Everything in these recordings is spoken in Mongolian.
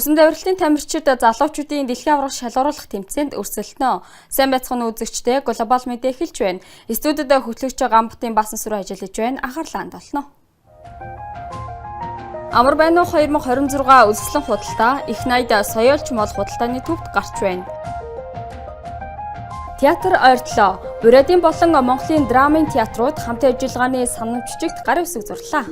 Мөсөн давирлын тамирчид залуучуудын дэлхийн аварга шалгаруулах тэмцээнд өрсөлдөнө. Сайн байцгааны үзэгчдээ глобал медиа эхэлж байна. Студид хөтлөгч Гамбатын басан сүрэн ажиллаж байна. Анхаарлаа хандуулна. Амар байна уу 2026 үлсэлэн худалдаа их найд соёолч мол худалдааны төвд гарч байна. Театр ойртлоо. Бурайдын болон Монголын драмын театрууд хамтын ажиллагааны санамжчигт гарын үсэг зурлаа.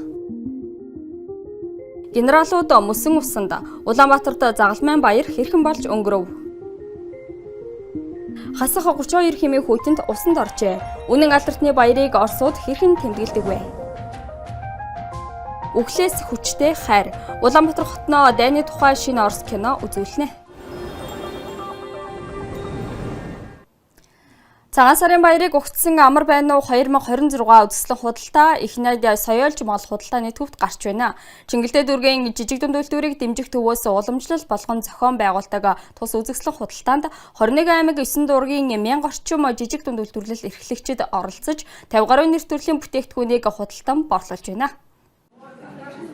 Генералууд мөсөн усанд Улаанбаатарт загалмайн баяр хэрхэн болж өнгөрөв. Хасах 32 хэмээх хүйтэнд усанд оржээ. Үнэн алдартны баярыг Оросууд хэрхэн тэмдэглэдэг вэ? Өглөөс хүчтэй хайр. Улаанбаатар хотноо дайны тухай шинэ Орос кино үзүүлнэ. Цагаан сарын баярыг өгсөн амар байна уу 2026 үзэсгэлэн худалдаа их найд соёолч мол худалдааны төвд гарч байна. Чингэлтэй дүүргийн жижиг дунд үйлдвэрийг дэмжих төвөөс уламжлал болгон зохион байгуулдаг тус үзэсгэлэн худалдаанд 21 аймаг 9 дүүргийн 1000 орчим жижиг дунд үйлдвэрлэл эрхлэгчид оролцож 50 гаруй нэр төрлийн бүтээгдэхүүнийг худалдан борлуулж байна.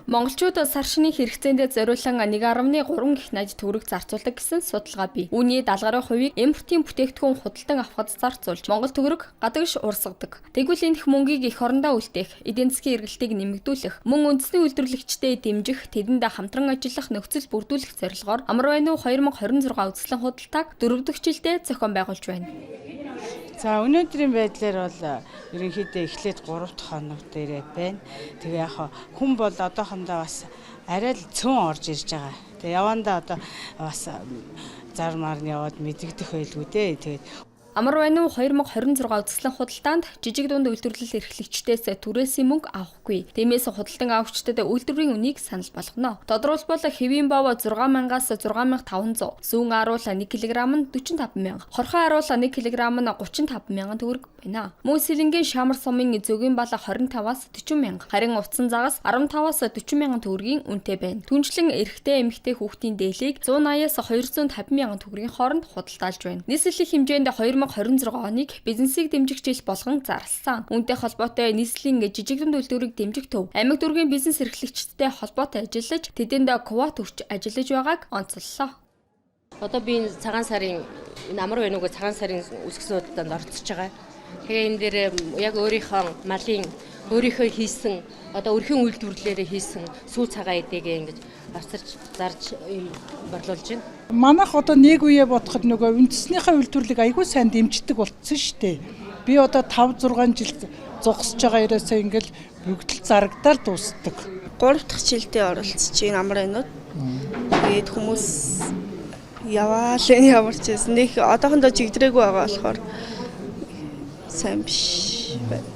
Монголчууд сар шины хэрэгцээнд зориулан 1.3 их найд төгрөг зарцуулдаг гэсэн судалгаа бий. Үүний 70 гаруй хувийг импортын бүтээгдэхүүн худалдан авахд зарцуулж Монгол төгрөг гадагш урсгадаг. Тэгвэл энэ их мөнгийг эх орондоо үлдээх, эдийн засгийн эргэлтийг нэмэгдүүлэх, мөн үндэсний үйлдвэрлэгчдэд дэмжих, тэдэнд хамтран ажиллах нөхцөл бүрдүүлэх зорилгоор амар байна уу 2026 үзэсгэлэн худалдааг 4 дахь жилдээ зохион байгуулж байна. За өнөөдрийн байдлаар бол ерөнхийдөө эхлээд 3 дахь хоног дээрээ байна. Тэгээ яг хүн бол одоохондоо бас арай л цөөн орж ирж байгаа. Тэгээ явандаа одоо бас зармаар нь яваад мэдэгдэх байлгүй дээ. Тэгээд Амар байна уу 2026 үзэсгэлэн худалдаанд жижиг дунд үйлдвэрлэл эрхлэгчдээс түрээсийн мөнгө авахгүй. Тиймээс худалдан авагчдад үйлдвэрийн үнийг санал болгоно. Тодорхойлбол хэвийн бов 6000-аас 6500, сүүн аруул 1 кг нь 45000, хорхоо аруул 1 кг нь 35000 төгрөг байна. Мөн сэлэнгийн шамар сумын зөгийн бал 25-аас 40000, харин утсан загас 15-аас 40000 төгрөгийн үнэтэй байна. Түнчлэн эрэгтэй эмэгтэй хүүхдийн дээлийг 180-аас 250000 төгрөгийн хооронд худалдаалж байна. Нийслэлийн хэмжээнд 2026 оныг бизнесийг дэмжих жил болгон зарласан. Үүнтэй холбоотой нийслэлийн жижиг дунд үйлдвэрийг дэмжих төв аймаг дүүргийн бизнес эрхлэгчдтэй холбоотой ажиллаж тэдэнд квот өгч ажиллаж байгааг онцоллоо. Одоо би энэ цагаан сарын энэ амар байна уу цагаан сарын үсгсэн худалдаанд орцож байгаа. Тэгээ энэ дээр яг өөрийнхөө малын өөрийнхөө хийсэн одоо өрхийн үйлдвэрлэлээр хийсэн сүү цагаан эдэгээ ингэж авчирч зарж борлуулж байна. Манайх одоо нэг үе бодоход нөгөө үндэснийхээ үйлдвэрлэлийг айгүй сайн дэмждэг болцсон шүү дээ. Би одоо 5-6 жил зогсож байгаа ерөөсөө ингээл бүгдэл зарагдаал дуусдаг. 3 дахь жилдээ оролцож байна амар байнууд. Тэгээд хүмүүс яваал яварч байсан. Нэг одоохондоо жигдрээгүй байгаа болохоор сайн биш байна.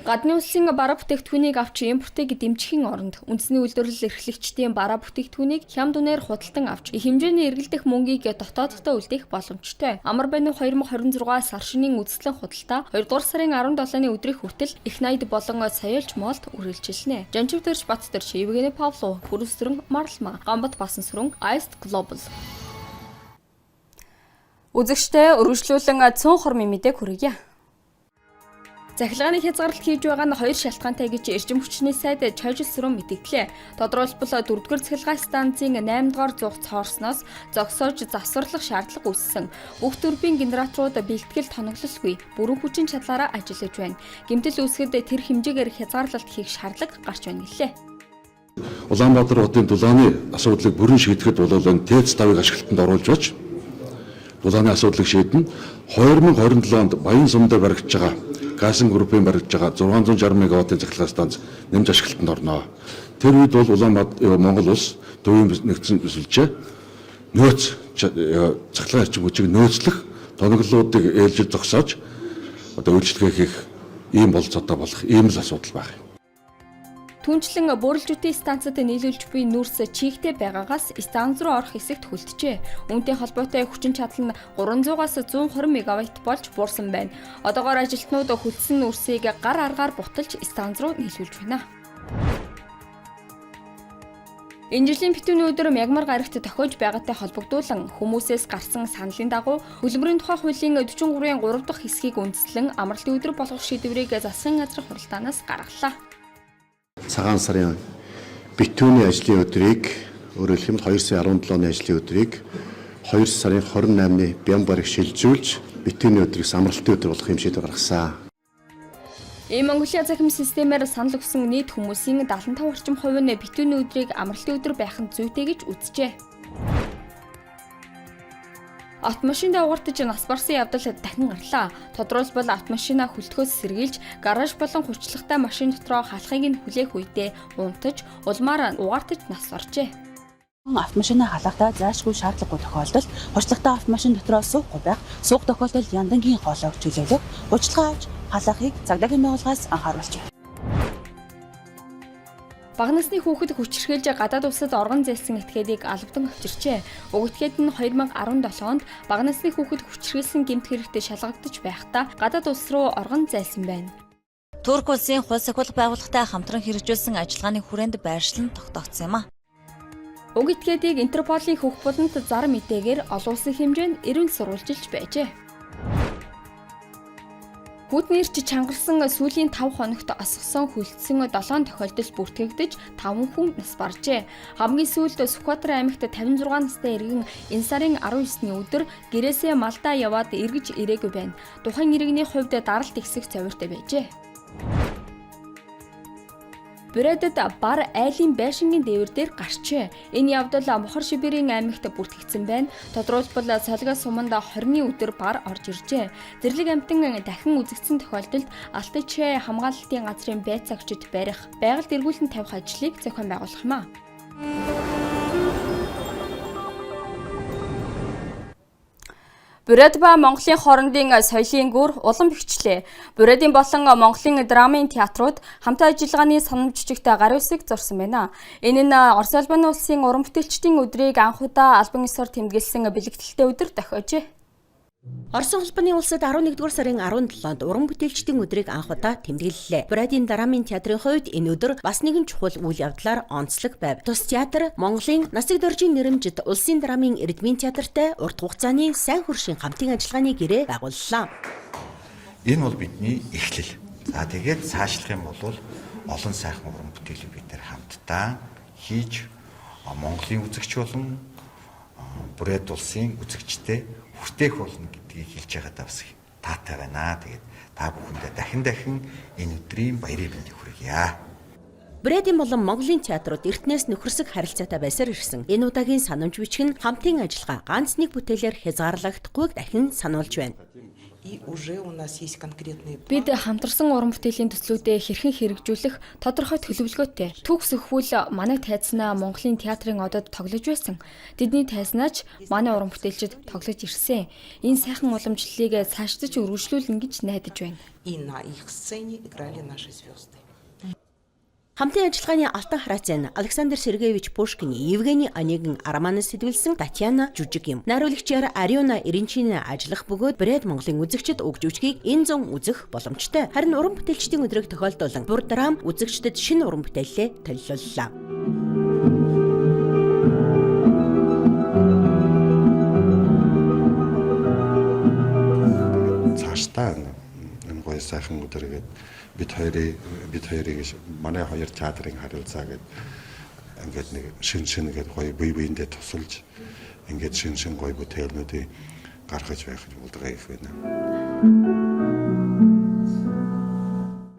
Гадны улсын бараа бүтээгдэхүүнийг авч импортыг дэмжихийн оронд үндэсний үйлдвэрлэл эрхлэгчдийн бараа бүтээгдэхүүнийг хямд үнээр худалдан авч их хэмжээний эргэлдэх мөнгийг дотооддоо үлдээх боломжтой. Амар байна уу 2026 сар шинийн үзэсгэлэн худалдаа 2 дугаар сарын 17-ны өдрийг хүртэл их найд болон соёолч молд үргэлжилнэ. Жанчивтэрч Баттэрч Евгений Павлов, Бүрүсрэн Марлма, Гамбат басан сүрэн Iced Global. Үзэгчтэй өргөжлүүлэн цөөн хормын мэдээг хүргье. Захилгааны хязгаарлалт хийж байгаа нь 2 шалтгаантай гэж эрчим хүчний сайд Чойжилсруу мэдээллээ. Тодорхойлбол 4-р цахилгаан станцын 8-р зуух цоорсноос зогсоож завсарлах шаардлага үүссэн. Бүх төрбийн генераторууд бэлтгэл тоноглолгүй, бүрэн хүчин чадлаараа ажиллаж байна. Гэмтэл үүсгэд тэр хэмжээгээр хязгаарлалт хийх шаардлага гарч байна гэлээ. Улаанбаатар хотын дулааны асуудлыг бүрэн шийдэхэд бол ТЭЦ-5-ыг ашиглалтанд оруулж байж дулааны асуудлыг шийдэн 2027 онд Баян сумдаа баригдаж байгаа Газын группийн баригдаж байгаа 660 мегаваттын цахилгаан станц нэмж ашиглалтанд орно. Тэр үед бол Улаанбаатар Монгол улс төвийн нэгдсэн төсөлжээ нөөц цахилгаан эрчим хүчийг нөөцлөх тоноглолуудыг ээлжид зогсоож одоо үйлчлэгээ хийх ийм болцоотой болох ийм л асуудал байна. Түнчлэн бөөрөлжүтийн станцад нийлүүлж буй нүрс чийгтэй байгаагаас станц руу орох хэсэгт хүлджээ. Үүнтэй холбоотой хүчин чадал нь 300-аас 120 мегаватт болж буурсан байна. Одоогоор ажилтнууд хүлсэн нүрсийг гар аргаар буталж станц руу нийлүүлж байна. Энэ жилийн битүүний өдөр мягмар гарагт тохиож байгаатай холбогдуулан хүмүүсээс гарсан саналын дагуу хөдөлмөрийн тухай хуулийн 43-ийн 3 дахь хэсгийг үндэслэн амралтын өдөр болгох шийдвэрийг засгийн газрын хуралдаанаас гаргалаа. Цагаан сарын битүүний ажлын өдрийг Өөрөөр хэлбэл 2 сарын 17 оны ажлын өдрийг 2 сарын 28-ны Бямбарыг шилжүүлж битүүний өдрийг амралтын өдөр болгох юм шийдвэр гаргасан. Ийм Монголын захим системээр санал өгсөн нийт хүмүүсийн 75 орчим хувь нь битүүний өдрийг амралтын өдөр байх нь зүйтэй гэж үзжээ. Автомашинд угаартаж нас барсан явдал дахин гарлаа. Тодорхойлбол автомашинаа хөлтгөөс сэргийлж гараж болон хүчлагтай машин дотроо халахыг нь хүлээх үедээ унтаж, улмаар угаартаж нас баржээ. Автомашинаа халахдаа заашгүй шаардлагагүй тохиолдолд хурцлагтай автомашин дотроо суухгүй байх, суух тохиолдолд яндангийн хоолойг чөлөөлөх, хурцлага авч халахыг цагдаагийн байгууллагаас анхааруулжээ. Бага насны хүүхэд хүчирхээлж гадаад улсад оргон зайлсан этгээдийг албадан авчирчээ. Уг этгээд нь 2017 онд бага насны хүүхэд хүчирхээлсэн гэмт хэрэгтээ шалгагдаж байхдаа гадаад улс руу оргон зайлсан байна. Турк улсын хууль сахиулах байгууллагатай хамтран хэрэгжүүлсэн ажиллагааны хүрээнд байршил нь тогтогдсон юм а. Уг этгээдийг Интерполийн хөх буланд зар мэдээгээр олон улсын хэмжээнд эрүүл сурвалжилж байжээ. Хүүтнэрч чангалсан сүүлийн 5 хоногт осгосон хүлцсэн 7 тохиолдолд бүртгэгдэж 5 хүн нас баржээ. Хамгийн сүүлд Сүхбаатар аймагт 56 настай иргэн энэ сарын 19-ний өдөр гэрээсээ Малдаа яваад эргэж ирээгүй байна. Тухайн иргэний хувьд даралт ихсэх цовиртой байжээ. Брэдэд бар айлын байшингийн дээвэр дээр гарчээ. Энэ явдал Мохор Шибэрийн аймагт бүртгэгдсэн байна. Тодорхойлбол цолгой суманд 20-ны өдөр бар орж иржээ. Зэрлэг амтан дахин үзэгдсэн тохиолдолд Алтч хамгаалалтын газрын байцаагчид барих, байгальд эргүүлэн тавих ажлыг зохион байгуулах юм а. Брэд ба Монголын хоорондын соёлын гүр улам бэхжлээ. Брэдийн болон Монголын драмын театрууд хамтаа ажиллагааны санамж жижигтэй гар үсэг зурсан байна. Энэ нь Орос улбаны улсын уран бүтээлчдийн өдрийг анх удаа албан ёсоор тэмдэглэсэн бэлэгдэлтэй өдөр дохиожээ. Орос улбаны улсад 11-р сарын 17-нд уран бүтээлчдийн өдрийг анх удаа тэмдэглэлээ. Брэдийн драмын театрын хувьд энэ өдөр бас нэгэн чухал үйл явдлаар онцлог байв. Тус театр Монголын Насыг доржийн нэрэмжит Улсын драмын эрдмийн театртай урт хугацааны сайн хөршийн хамтын ажиллагааны гэрээ байгууллаа. Энэ бол бидний эхлэл. За тэгээд цаашлах юм бол олон сайхан уран бүтээлийг бид нэр хамтдаа хийж Монголын үзэгч болон Брэд улсын үзэгчтэй хүртээх болно гэдгийг хэлж байгаадаа бас таатай байна. Тэгээд та бүхэндээ дахин энэ өдрийн баярын мэндийг хүргье. Брэдийн болон Монголын театрууд эртнээс нөхөрсөг харилцаатай байсаар ирсэн. Энэ удаагийн санамж бичиг нь хамтын ажиллагаа ганц нэг бүтээлээр хязгаарлагдахгүйг дахин сануулж байна. Бид хамтарсан уран бүтээлийн төслүүдэд хэрхэн хэрэгжүүлэх тодорхой төлөвлөгөөтэй. Төгс өхвөл манай тайзнаа Монголын театрын одод тоглож байсан. Тэдний тайзнаач манай уран бүтээлчид тоглож ирсэн. Энэ сайхан уламжлалыг цаашдаж өргөжлүүлнэ гэж найдаж байна. Хамтын ажиллагааны алтан хараацайн Александр Сергеевич Пушкин, Евгений Онегин романаас сэтгүүлсэн Татьяна жүжиг юм. Найруулагчаар Ариуна Иринчина ажиллах бөгөөд Брэд Монголын үзэгчид уг жүжигийг энэ зун үзэх боломжтой. Харин уран бүтээлчдийн өдрийг тохиолдуулан бүр драм үзэгчдэд шинэ уран бүтээлээ төлөвлөлөө. Цаашдаа энэ гоё сайхан өдрөгээд бид хоёрыг манай хоёр театрын харилцаа гэдэг ингээд нэг шин гэдэг гоё бие биендээ тусалж ингээд шин гоё бүтээлнүүдийг гаргаж байх болдгоо их байна.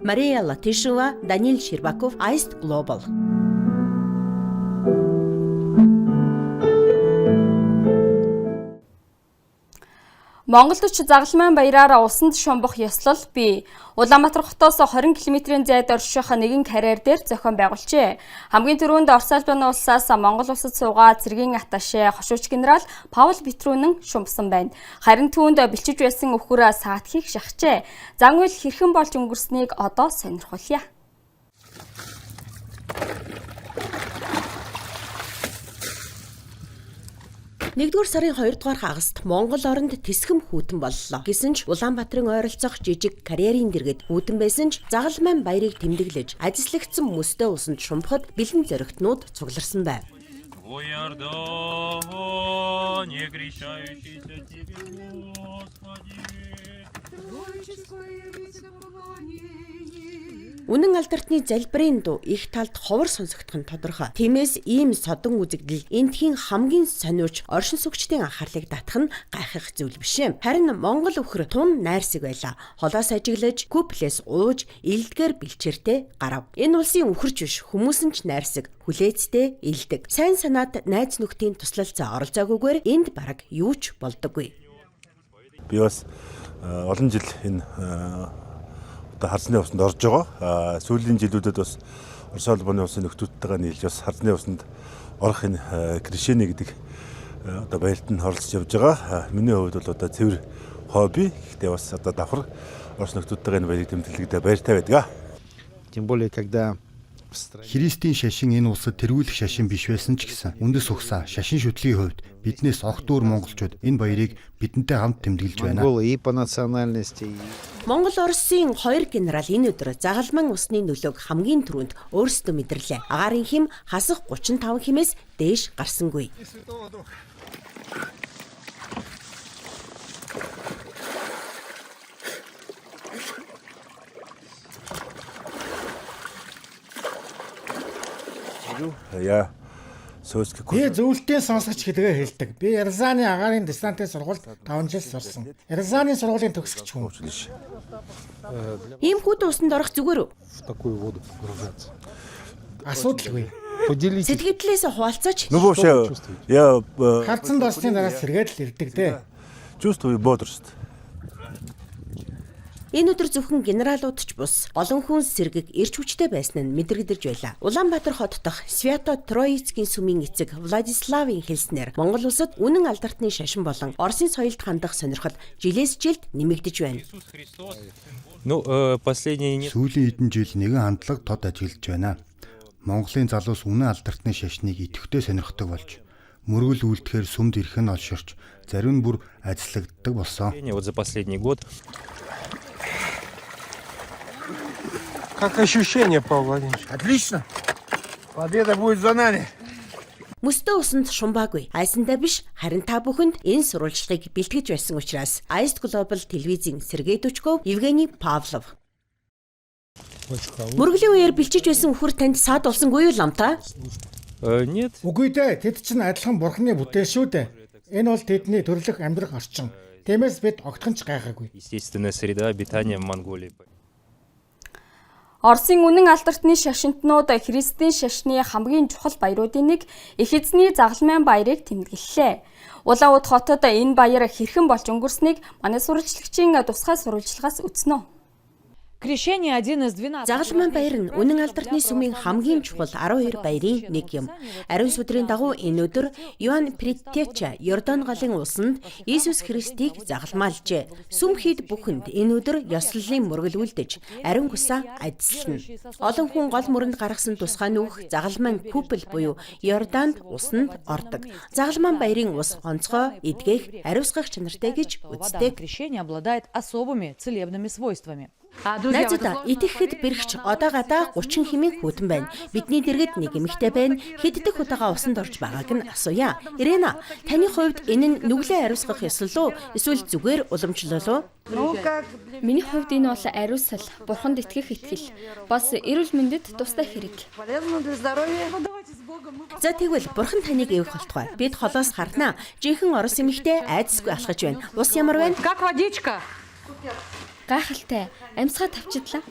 Мария Латишева, Даниил Щербаков, Iced Global. Монголч загалмайн баяраар усанд шомбох ёслол бий. Улаанбаатар хотоос 20 км-ийн зайд орших нэгэн карьер дээр зохион байгуулжээ. Хамгийн түрүүнд Орос улбаны улсаас Монгол улсад суугаад цэргийн атташе хошууч генерал Паул Петрунен шумбсан байна. Харин түүнд бэлчиж байсан өхөр саатхийг шахжээ. Зан үйл хэрхэн болж өнгөрснийг одоо сонирхолъя. 1-р сарын 2-р хагаст Монгол оронд тэсхэм хүйтэн боллоо. Гэсэн ч Улаанбаатарын ойролцоох жижиг карьерийн дэргэд хүйтэн байсан ч загалмайн баярыг тэмдэглэж ажиллагдсан мөстэй усанд шумбахад бэлэн зоригтнууд цугларсан байв. Үнэн алдартны залбирын дуу их талд ховор сонсогдох нь тодорхой. Тиймээс ийм содон үзэгдэл эндхийн хамгийн сониуч оршин суугчдын анхаарлыг татах нь гайхах зүйл биш юм. Харин Монгол өхөр тун найрсаг байла. Холоос ажиглаж, куплес ууж, илдгээр бэлчээртэй гарав. Энэ улсын өхөрч биш, хүмүүс нь ч найрсаг, хүлээцтэй, илдэг. Сайн санаад найз нөхдийн туслалцаа оролцоогүйгээр энд бараг юу ч болдоггүй. Би бас олон жил энэ харцны усанд орж байгаа. Сүүлийн жилүүдэд бас Орос улбаны улсын нөхдүүдтэйгээ нийлж бас харцны усанд орох энэ кришэни гэдэг баялд нь оролцож явж байгаа. Миний хувьд бол цэвэр хобби. Гэхдээ бас давхар Орос нөхдүүдтэйгээ энэ баярыг тэмдэглэхдээ баяртай байдаг. Тем более, когда Христийн шашин энэ улсад тэргүүлэх шашин биш байсан ч гэсэн үндэс ухсаа шашин шүтлгийн хувьд биднээс огт өөр монголчууд энэ баярыг бидэнтэй хамт тэмдэглэж байна. Монгол Оросын хоёр генерал энэ өдөр загалмайн усны нөлөөг хамгийн түрүүнд өөрсдөө мэдэрлээ. Агаарын хим хасах 35 химээс дээш гарсангүй. Би зөвлөлтийн сонсогч гэдгээ хэлдэг. Би Эрзаны агаарын десантын сургуульд 5 жил сурсан. Эрзаны сургуулийн төгсөгч хүн. Ийм хүүд усанд орох зүгээр үү? Асуудалгүй. Сэтгэлдээс хуваалцаач. Харцанд орсны дараа сэргээд л ирдэг дээ. Чувствую бодрост. Энэ өдөр зөвхөн генералууд ч бус олон хүн сэргэг эрч хүчтэй байсан нь мэдрэгдэж байлаа. Улаанбаатар хот дахь Свято-Троицкийн сүмийн эцэг Владиславын хэлснээр Монгол улсад үнэн алдартны шашин болон Оросын соёлд хандах сонирхол жилээс жилд нэмэгдэж байна. Сүүлийн хэдэн жил нэгэн хандлага тод ажиглаж байна. Монголын залуус үнэн алдартны шашныг идэвхтэй сонирхдог болж мөргөл үлдэхээр сүмд ирэх нь олширч зарим нь бүр ажиллагддаг болсон. Как ощущение, Павел Владимирович? Отлично. Победа будет за нами. Мөстөө усанд шумбаагүй. Айсандаа биш, харин та бүхэнд энэ сурвалжлагыг бэлтгэж байсан учраас Ice Global телевизийн Сергей Дучков, Евгений Павлов. Мөргөлийн үеэр бэлчиж байсан өхөр танд саад болсонгүй юу ламта? Үгүй дээ, тэд чинь адилхан бурхны бүтээл шүү дээ. Энэ бол тэдний төрлөх амьдрах орчин. Тиймээс бид огтхонч гайхаагүй. Оросын үнэн алдартны шашинтнууд Христийн шашны хамгийн чухал баяруудын нэг их эзний загалмайн баярыг тэмдэглэлээ. Улаанбаатар хотод энэ баяр хэрхэн болж өнгөрснийг манай сурвалжлагчийн тусгай сурвалжлагаас үзнэ. Загалмайн баяр нь үнэн алдартны сүмийн хамгийн чухал 12 баярын нэг юм. Ариун сүдрийн дагуу энэ өдөр Иоанн Предтеча Йордан галын усанд Иесус Христийг загалмаалжээ. Сүм хэд бүхэнд энэ өдөр ёслолын мөргөл үлдэж, ариун гусаа ажиллана. Олон хүн гол мөрөнд гаргасан тусгай нүх загалмайн купол буюу Йорданд усанд ордог. Загалмайн баярын ус онцгой, эдгэх, ариусгах чанартай гэж үздэг. Найзуудаа итгэхэд бэрхч одоо гадаа 30 хэмээн хүүтэн байна. Бидний дэргэд нэг эмэгтэй байна. Хэддэх удаага усанд орж байгааг нь асууя. Ирена, таны хувьд энэ нь нүглээ ариусгах ёслол уу? Эсвэл зүгээр уламжлал уу? Миний хувьд энэ бол ариусал, бурханд итгэх итгэл, бас эрүүл мэндэд тустай хэрэг. За тэгвэл бурхан таныг эвэх болтугай. Бид холоос харнаа. Жинхэнэ орос эмэгтэй айдасгүй алхаж байна. Ус ямар байна? Гайхалтай. Амьсгаа тавчидлаа.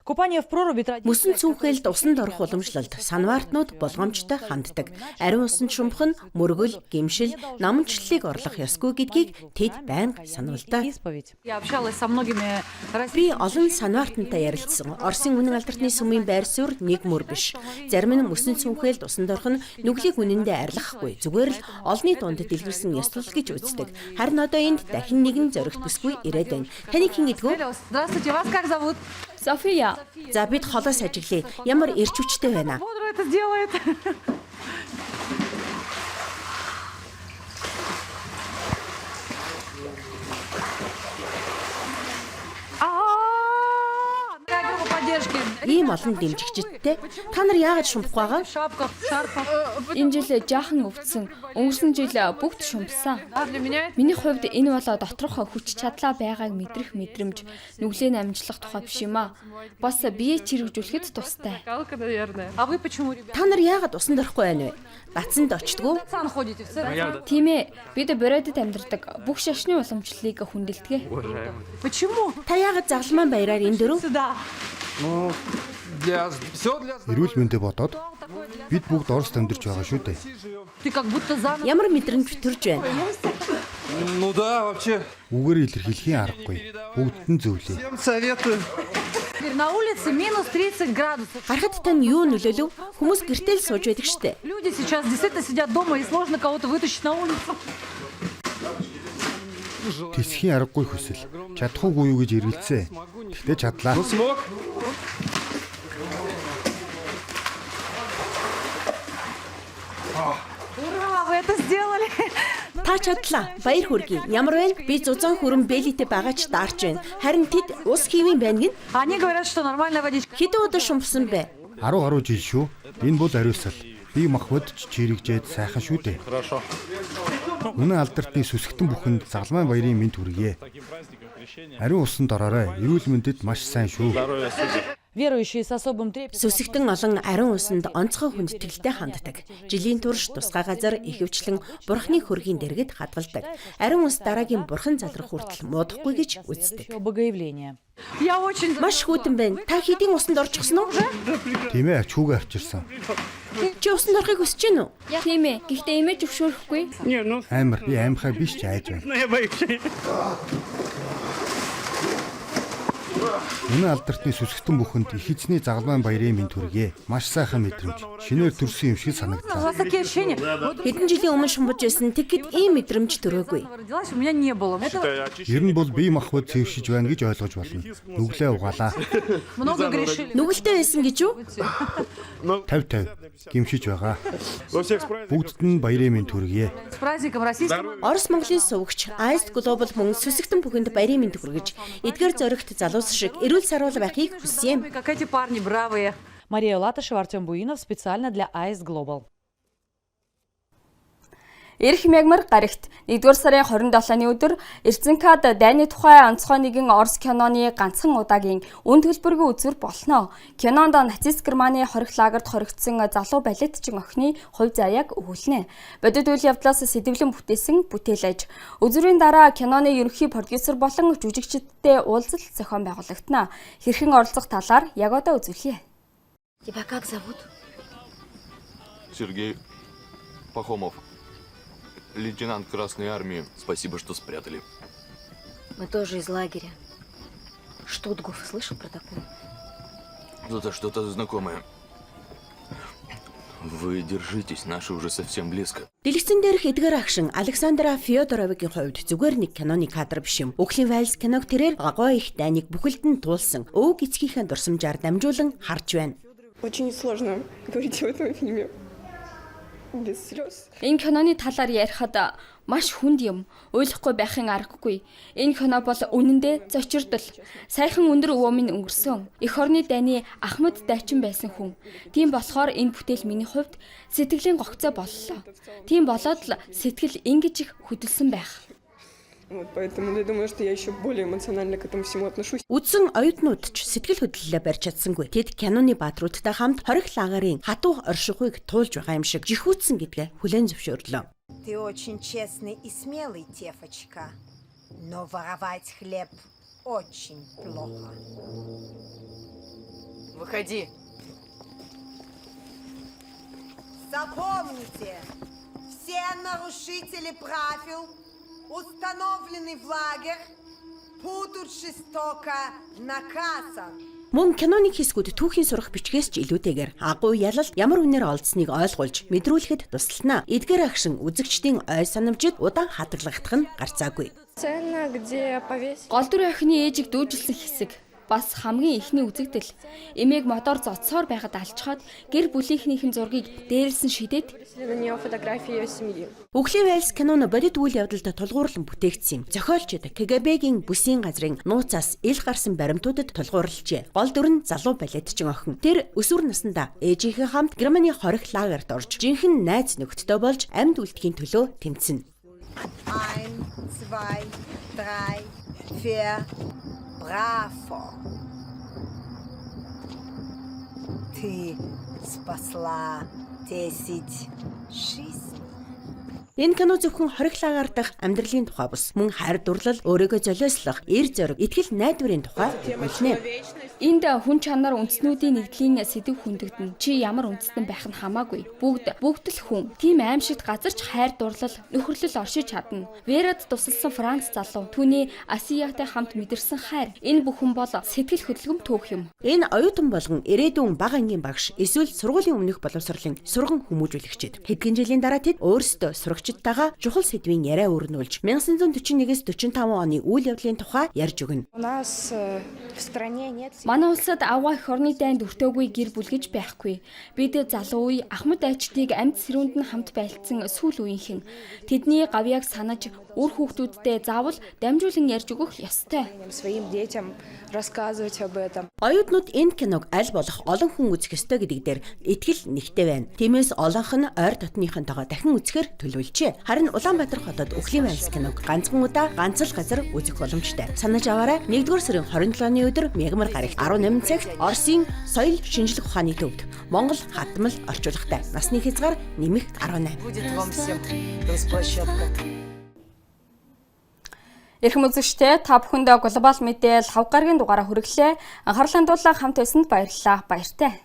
Мөсөн цүнхэлд усанд орох уламжлалд санваартнууд болгоомжтой ханддаг. Ариун усанд шумбах нь мөргөл, гэмшил, наманчлалыг орлох ёсгүй гэдгийг тэд байнга сануулдаг. Би олон санваартантай ярилцсан. Оросын үнэн алдартны сүмийн байр суурь нэг мөр биш. Зарим нь мөсөн цүнхэлд усанд орох нь нүглийг үнэндээ арилгахгүй. Зүгээр л олонний дунд дэлгэрсэн ёслол гэж үздэг. Харин одоо энд дахин нэгэн зоригт бүсгүй ирээд байна. Таныг хэн гэдгүү? София. За бид холоос ажиглая. Ямар эрч хүчтэй байна. ийм олон дэмжигчдтэй та нар яагаад шумбах байгаа? Энэ жил жаахан өвдсөн. Өнгөрсөн жил бүгд шумбсан. Миний хувьд энэ бол доторх хүч чадлаа байгааг мэдрэх мэдрэмж, нүглээ намжлах тухай биш юм аа. Бас бие чирэгжүүлэхэд тустай. Та нар яагаад усанд орохгүй байна вэ? Бацанд очдгоо. Тийм ээ. Бид Бурайдад амьдардаг. Бүх шашны уламжлалыг хүндэлдэг. Та яагаад Загламан баяраар энэ дөрөв? Эрүүл мэндэд бодоод бид бүгд Оросд амьдарч байгаа шүү дээ. Ямар мэдрэмж төрж байна? Үгээр илэрхийлэхийн аргагүй. Бүгд нь зөвлөе. Гарахад тань юу нөлөөлөв? Хүмүүс гэртэл сууж байдаг штэ. Тэсхийн аргагүй хүсэл. Чадахгүй юу гэж эргэлзээ. Тэгтээ чадлаа. Та чадлаа. Баяр хүргэе. Ямар вэ? Би 100 хүрэн бэлитэй байгаа ч даарч байна. Харин тэд ус хийвэн байна гин. Хэдэн удаа шумбсан бэ? 10 гаруй жил шүү. Энэ бол ариусал. Би махбодч чирэгжээд сайхан шүү дээ. Үнэн алдартны сүсгтэн бүхэнд Загламан баярын мэнд хүргэе. Ариун усанд ороорой. Эрүүл мэндэд маш сайн шүү. Сүсгтэн олон ариун усанд онцгой хүндэтгэлтэй ханддаг. Жилийн турш тусгай газар ихэвчлэн бурхны хөргийн дэргэд хадгалдаг. Ариун ус дараагийн бурхан залрах хүртэл муудахгүй гэж үздэг. Маш хүйтэн байна. Та хэдийн усанд орчихсон уу? Тийм ээ, чүүгээ авчирсан. Чи усанд орохыг хүсэж байна уу? Тийм ээ. Гэхдээ имэж өвшөөрөхгүй. Амар би аимхай биш ч айж байна. Үнэн алдартны сүсгтэн бүхэнд их эзний Загламан баярын мэнд хүргэе. Маш сайхан мэдрэмж. Шинээр төрсөн юм шиг санагдлаа. Хэдэн жилийн өмнө шумбаж байсан тэгэхэд ийм мэдрэмж төрөөгүй. Ер нь бол бие махбод цэвэршиж байна гэж ойлгож болно. Нүглээ угаалаа. Нүгэлтэй байсан гэж юу? 50 гимшиж байгаа. Бүгдд нь баярын мэнд хүргэе. Орос Монголын сувагч Ice Global мөн сүсгтэн бүхэнд баярын мэнд хүргэж, эдгээр зоригт залуус шиг эрүүл саруул байхыг хүсье. Мария Латышева, Артем Буинов специально для Ice Global. Эрх мягмар гарагт 1-р сарын 27-ны өдөр Эрдэнэкад дайны тухай онцгой нэгэн Орос киноны ганцхан удаагийн үн төлбөргүй үзүр болно. Кинонд нацист Германы хорих лагерт хоригдсон залуу балетчин охины хувь заяаг өгүүлнэ. Бодит үйл явдлаас сэдэвлэн бүтээсэн бүтээлж. Үзүрийн дараа киноны ерөнхий продюсер болон жүжигчдтэй уулзалт зохион байгуулагдана. Хэрхэн оролцох талаар яг одоо үзүүлье. Тебя как зовут? Сергей Пахомов. Лейтенант Красной Армии. Спасибо, что спрятали. Мы тоже из лагеря. Штутгоф. Слышал про такое? Это что-то знакомое. Вы держитесь, наши уже совсем близко. Дэлгэцэн дээрх эдгээр агшин Александра Фёдоровигийн хувьд зүгээр нэг киноны кадр биш юм. Өхлийн Вайлс киног тэрээр гагой их дайныг бүхэлд нь туулсан. Өвөг эцгийнхээ дурсамжаар дамжуулан харж байна. Очень сложно говорить об этом фильме. Без слез. Энэ киноны талаар ярихад маш хүнд юм. Ойлгохгүй байхын аргагүй. Энэ кино бол үнэндээ зочирдол. Саяхан өндөр өвөө минь өнгөрсөн. Эх орны дайны Ахмад дайчин байсан хүн. Тийм болохоор энэ бүтээл миний хувьд сэтгэлийн гогцоо боллоо. Тийм болоод л сэтгэл ингэж их хөдөлсөн байх. Поэтому я думаю, что я еще более эмоционально к этому всему отношусь. Үдсэн оюутнууд ч сэтгэл хөдлөлөө барьж чадсангүй. Тэд киноны баатруудтай хамт хорих лагерын хатуу оршихуйг туулж байгаа юм шиг жихүүцсэн гэдгээ хүлээн зөвшөөрлөө. Ты очень честный и смелый, Тефочка, но воровать хлеб очень плохо. Выходи. Запомните, все нарушители правил, установлены в лагерь, будут жестоко наказаны. Мөн киноны хэсгүүд түүхийн сурах бичгээс ч илүүтэйгээр агуу ялал ямар үнээр олдсныг ойлгуулж мэдрүүлэхэд тусална. Эдгээр агшин үзэгчдийн ой санамжид удаан хадгалагдах нь гарцаагүй. Гол дүр охины ээжийг дүүжилсэн хэсэг. бас хамгийн ихний үзэгдэл. Эмээг мотор зодсоор байгаад алчхаад гэр бүлийнхнийхэн зургийг дээрэлсэн шидэд Үхлийн Вэлс киноны бодит үйл явдалд тулгуурлан бүтээгдсэн юм. Зохиолчид КГБ-гийн бүсийн газрын нууцаас ил гарсан баримтуудад тулгуурлажээ. Гол дүр нь залуу балетчин охин. Тэр өсвөр наснда ээжийнхээ хамт Германы хорих лагерт орж жинхэнэ найз нөхдөдөө болж амьд үлдэхийн төлөө тэмцэнэ. 1, 2, 3, 4. Браво! Ты спасла 10 жизней. Энэ кино зөвхөн хорих лагер дах амьдралын тухай бус мөн хайр дурлал, өөрийгөө золиослох, эер зориг, итгэл найдварын тухай үлнэ. Энд хүн чанар үндснүүдийн нэгдлийн сэдв хүндэгдэн. Чи ямар үндэстэн байх нь хамаагүй. Бүгд л хүн. Тийм аимшигт газар ч хайр дурлал, нөхөрлөл оршиж чадна. Верад тусалсан Франц залуу түүний Асиятай хамт мэдэрсэн хайр. Энэ бүхэн бол сэтгэл хөдлөм төөх юм. Энэ оюутан болгон ирээдүйн бага ангийн багш эсвэл сургуулийн өмнөх боловсролын сурган хүмүүжүүлэгчид. Хэдхэн жилийн дараа тэд өөрсдөө сурагчдтайгаа чухал сэдвийн яриа өрнүүлж 1941-с 45 оны үйл явдлын тухай ярьж өгнө. Манай улсад аваа их орны дайнд өртөөгүй гэр бүл гэж байхгүй. Бид залуу үе Ахмад Айчдыг амьд сэрүүнд нь хамт байлцсан сүүл үеийнхэн. Тэдний гавьяаг санаж үр хүүхдүүдтэй заавал дамжуулан ярьж өгөх ёстой. Оюутнууд энэ киног аль болох олон хүн үзэх ёстой гэдэг дээр итгэл нэгтэй байна. Тиймээс олонх нь ойр дотныхонтойгоо дахин үзэхээр төлөвлөжээ. Харин Улаанбаатар хотод Үхлийн Вэлс киног ганцхан удаа ганц л газар үзэх боломжтой. Санаж аваарай. 1-р сарын 27-ны өдөр Мягмар гарагт 18 цагт Оросын соёл шинжлэх ухааны төвд Монгол хадмал орчуулагтай. Насны хязгаар нэмэх 18. Эрхэм үзэгчдээ та бүхэндээ глобал мэдээлэл хав гарагийн дугаараа хүргэлээ. Анхаарлын дуулаа хамт байсанд баярлалаа. Баяртай.